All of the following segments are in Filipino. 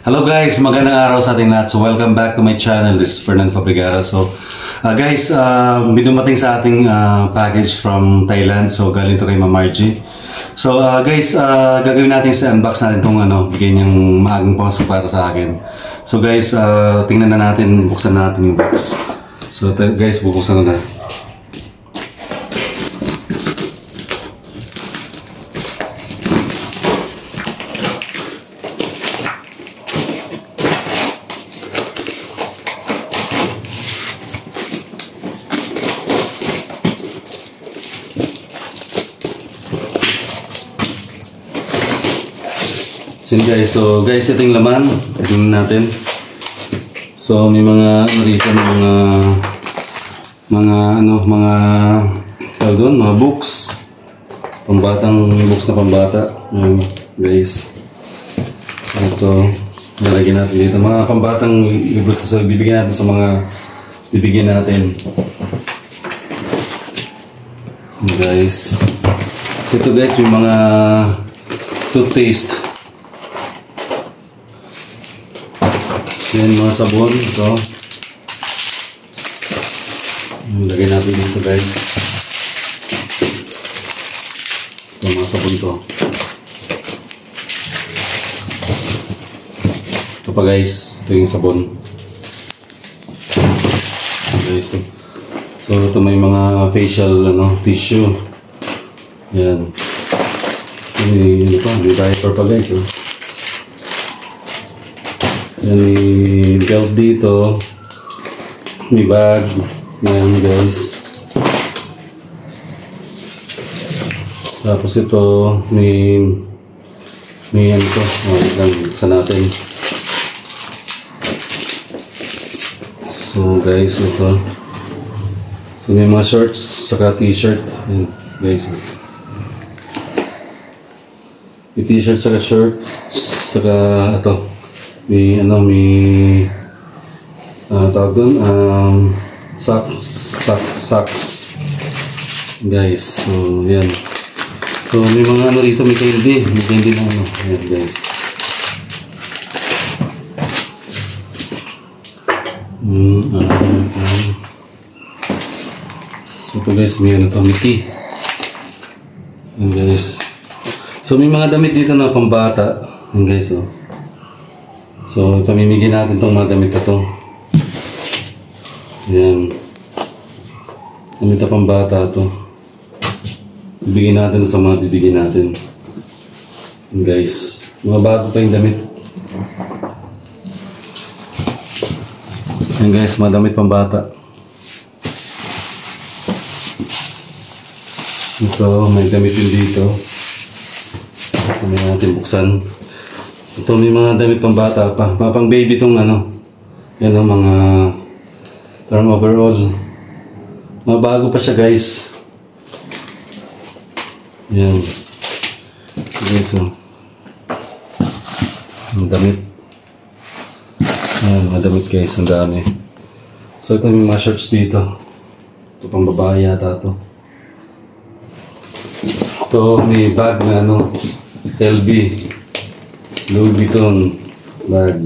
Hello guys, magandang araw sa ating lahat. So welcome back to my channel. This is Fernand Fabrigara. So guys, may dumating sa ating package from Thailand. So galing to kay Ma'am Margie. So guys, gagawin natin sa unbox natin itong bigay niyang maagang pumasok para sa akin. So guys, tingnan na natin, buksan natin yung box. So guys, bubuksan ko na. So guys, ito yung laman. Tingnan natin. So may mga rito, mga books. Pambatang books na pambata. Guys. Ito, nalagyan natin dito. Mga pambatang libro to. So bibigyan natin sa mga bibigyan natin. Guys. So ito guys, may mga toothpaste. Yan, mga sabon. Ito. Lagay natin dito guys. Ito, mga sabon to. Ito pa guys. Ito yung sabon. Guys. So ito may mga facial tissue. Yan. May diaper pa guys. May belt dito, may bag, ngayon guys. Tapos ito, may ano to, buksan natin. So guys, ito. So may mga shorts, saka t-shirt. Guys. May t-shirt, saka short, saka ito. May tawag doon, socks guys. So yan, so may mga rito, may candy na yan guys. So ito guys, may may tea yan guys. So may mga damit dito na pambata yan guys. So, pamimigay natin itong mga damit na ito. Ayan. Damit na pambata ito. Bibigyan natin sa mga bibigyan natin. Ayan guys. Mga bago pa yung damit. Ayan guys, mga damit pambata. Ito, may damit din dito. Ito na natin buksan. Ito may mga damit pang bata pa. Pang baby itong yan mga parang overall. Mga bago pa siya guys. Yan. Guys mga damit. Yan, mga damit guys. Ang dami. So ito may mga shorts dito. Ito pang babae yata ito. Ito may bag na LV. Louis Vuitton bag.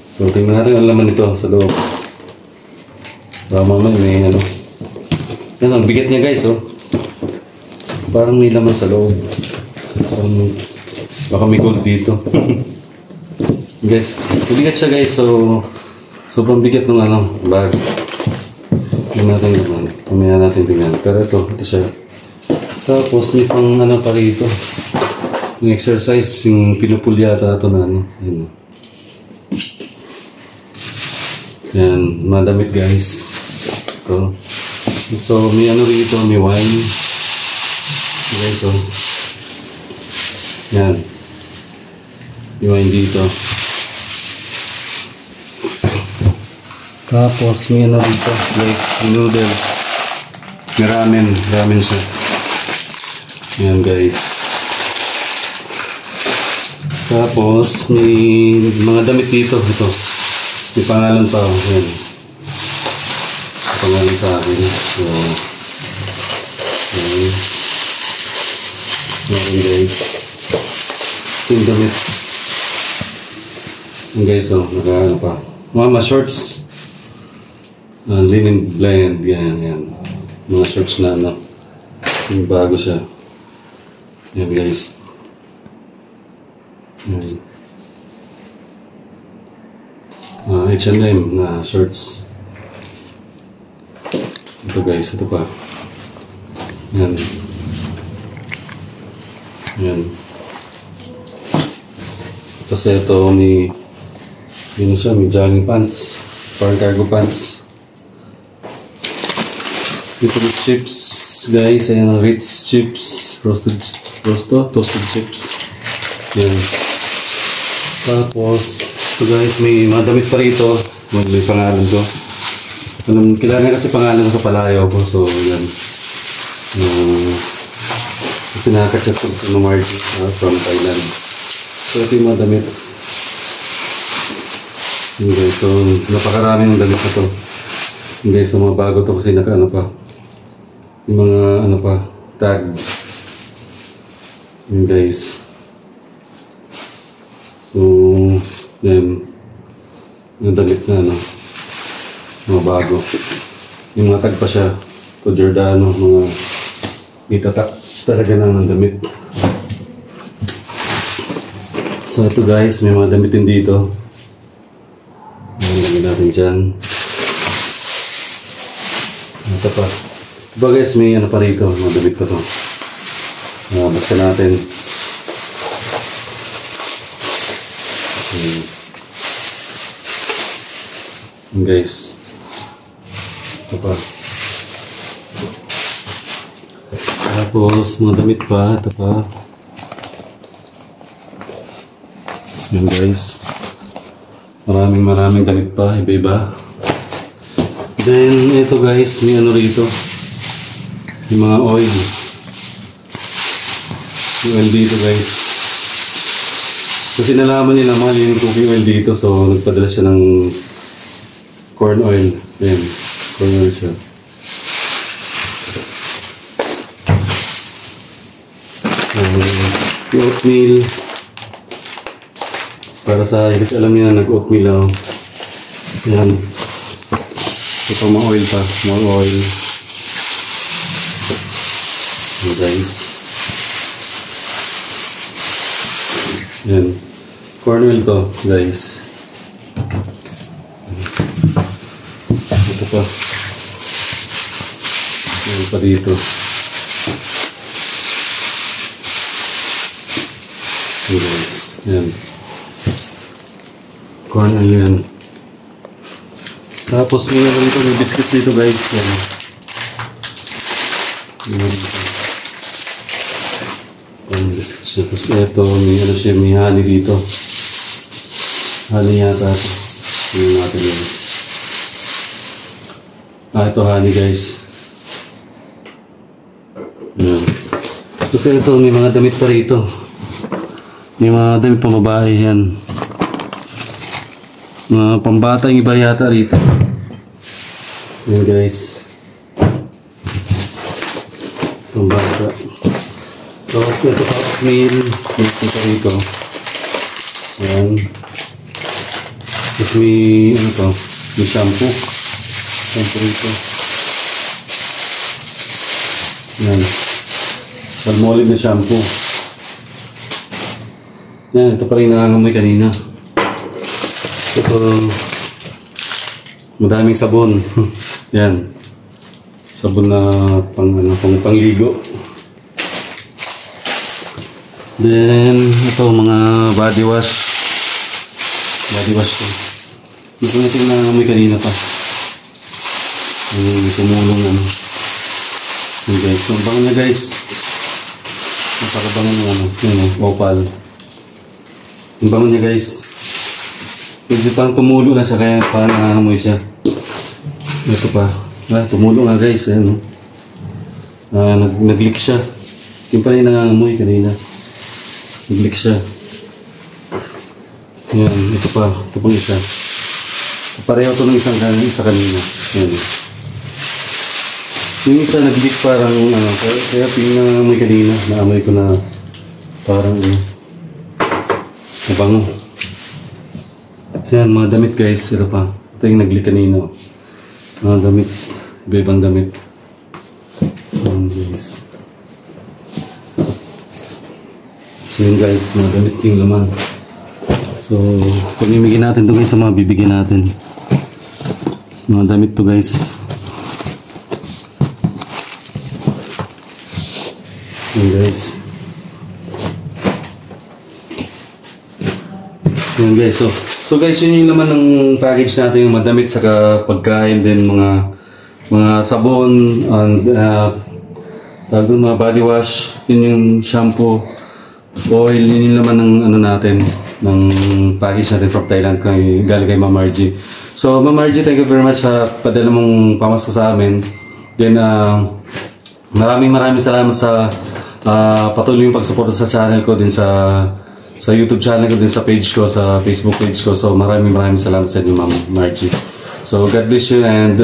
So tingnan natin ang laman nito sa loob. Mamaya may yan ang bigat niya guys. Parang may laman sa loob. Baka may gold dito. Guys, mabigat siya guys. So sobrang bigat ng bag. Tingnan natin naman. Mamaya natin tingnan. Pero ito siya. Tapos may pang pa rito. Yung exercise, yung pinupulyata ito na Yan. Yan, madamit guys. Ito. So, may rito, may wine. Guys, yan. May wine dito. Tapos, may rito, guys, noodles. May ramen siya. Yan guys. Tapos, may mga damit dito. Ito. May pangalan pa. Ayan. Pangalan sa akin. So, okay. Ayan guys. Ito yung damit. Yung guys, oh, ano pa. Mga shorts. Linen blend, yan. Mga shorts na ano. Yung bago siya. Yan guys. Yan. H&M na shorts. Ito guys, ito pa. Yan. Yan. Tapos ito may yun siya, may jogging pants. Parang cargo pants. Ito may chips guys. Ayan ang Ritz chips. Toasted chips. Yan. Tapos ito guys, may mga damit pa rito. May pangalan ko. Kailangan kasi pangalan ko sa palayaw ko. So yan. Kasi nakaka-chat ko sa Margie from Thailand. So ito yung mga damit. Okay, so napakarami ng damit na to. Okay, so mga bago to kasi naka-ano pa. Yung mga ano pa, tag. Yun guys. So, yan. Yung damit na ano. Mga bago. Yung mga tag pa siya. To Giordano, mga itatak talaga na ng damit. So ito guys, may mga damit din dito. Lagyan natin dyan. Ito pa. Diba guys, may ano pa rito, mga damit pa to. Buksan natin. Guys. Ito pa. Tapos, mga damit pa. Ito pa. Yan guys. Maraming damit pa. Iba-iba. Then, ito guys. May ano rito. Yung mga oil. Yung oil dito guys. Kasi nalaman nila mahal yung cooking oil dito. So, nagpadala siya ng corn oil. Ayan. Corn oil siya. Yung oatmeal para sa kasi alam niyo na nag-oatmeal ako. Yan. Ito mga oil pa. More oil. Yan guys. Yan. Corn oil to guys. Ito pa. Yan pa dito. Yan guys. Yan. Corn oil yan. Tapos may ano dito, may biscuits dito guys. Yan. Yan dito. Yan biscuits siya. Tapos ito, may ano siya, may honey dito. Honey yata ito. Yan natin guys. Ito honey guys. Yan. Tapos ito, may mga damit pa rito. May mga damit pang babae yan. Mga pambata yung iba yata rito. Yan guys. Pambata. Tapos ito pa oatmeal. Ito pa rito. Yan. Tapos may ano to. May shampoo. Shampoo rito. Yan. Palmolive na shampoo. Yan, ito pa rin nangangamoy kanina. Ito, madaming sabon. Yan. Sabon na pangligo. Then, ito mga body wash. Body wash to. Ito na ito nangangamoy kanina pa. Tumulong ano. Yan guys. So, bango niya guys. Napakabango ng ano. Yan opal. Ang bango niya guys. Pwede parang tumulo na siya kaya parang nangangamoy siya. Ito pa. Tumulo nga guys. Ayan, nag-leak siya. Yung pala yung nangangamoy kanina. Nag-leak siya. Ayan. Ito pa. Ito pang isa. Pareho ito ng isa kanina. Ayan. Yung isa nag-leak parang kaya yung nangangamoy kanina. Naamoy ko na parang nabango. So yan, mga damit guys, ito pa. Ito yung nag-leak kanino. Mga damit, iba-ibang damit. Yan guys. So yun guys, mga damit yung laman. So, pag-imigin natin ito guys sa mga bibigyan natin. Mga damit to guys. Yan guys. Yan guys, so guys, yun yung laman ng package natin, yung madamit sa pagkain din, mga sabon, and mga body wash, yun yung shampoo, oil, yun yung laman ng ano natin, ng package natin from Thailand, galing kay Ma'am Margie. So Ma'am Margie, thank you very much sa padala mong pamasko sa amin. Then maraming salamat sa patuloy yung pagsuporta sa channel ko, din sa YouTube channel ko, din sa page ko, sa Facebook page ko. So maraming salamat sa inyo, Ma'am Margie. So God bless you, and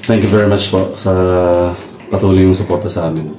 thank you very much po sa patuloy yung suporta sa amin.